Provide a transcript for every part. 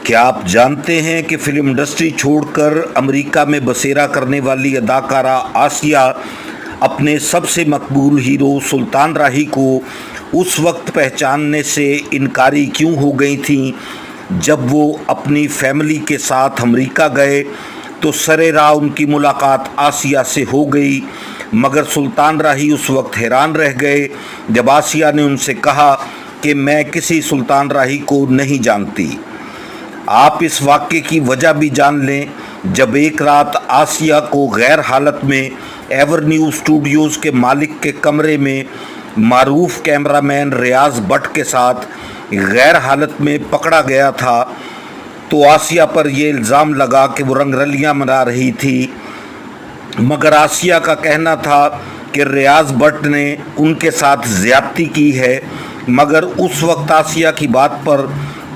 کیا آپ جانتے ہیں کہ فلم انڈسٹری چھوڑ کر امریکہ میں بسیرا کرنے والی اداکارہ آسیہ اپنے سب سے مقبول ہیرو سلطان راہی کو اس وقت پہچاننے سے انکاری کیوں ہو گئی تھیں جب وہ اپنی فیملی کے ساتھ امریکہ گئے تو سرِ راہ ان کی ملاقات آسیہ سے ہو گئی، مگر سلطان راہی اس وقت حیران رہ گئے جب آسیہ نے ان سے کہا کہ میں کسی سلطان راہی کو نہیں جانتی۔ آپ اس واقعے کی وجہ بھی جان لیں جب ایک رات آسیہ کو غیر حالت میں ایورنیو اسٹوڈیوز کے مالک کے کمرے میں معروف کیمرہ مین ریاض بٹ کے ساتھ غیر حالت میں پکڑا گیا تھا تو آسیہ پر یہ الزام لگا کہ وہ رنگ رلیاں منا رہی تھی، مگر آسیہ کا کہنا تھا کہ ریاض بٹ نے ان کے ساتھ زیادتی کی ہے، مگر اس وقت آسیہ کی بات پر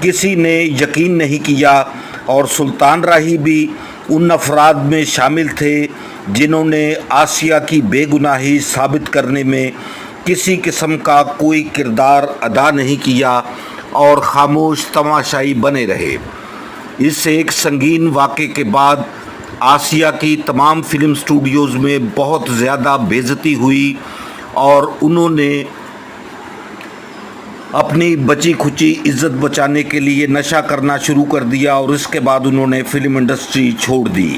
کسی نے یقین نہیں کیا اور سلطان راہی بھی ان افراد میں شامل تھے جنہوں نے آسیہ کی بے گناہی ثابت کرنے میں کسی قسم کا کوئی کردار ادا نہیں کیا اور خاموش تماشائی بنے رہے۔ اس ایک سنگین واقعے کے بعد آسیہ کی تمام فلم اسٹوڈیوز میں بہت زیادہ بے عزتی ہوئی اور انہوں نے اپنی بچی کھچی عزت بچانے کے لیے نشہ کرنا شروع کر دیا اور اس کے بعد انہوں نے فلم انڈسٹری چھوڑ دی۔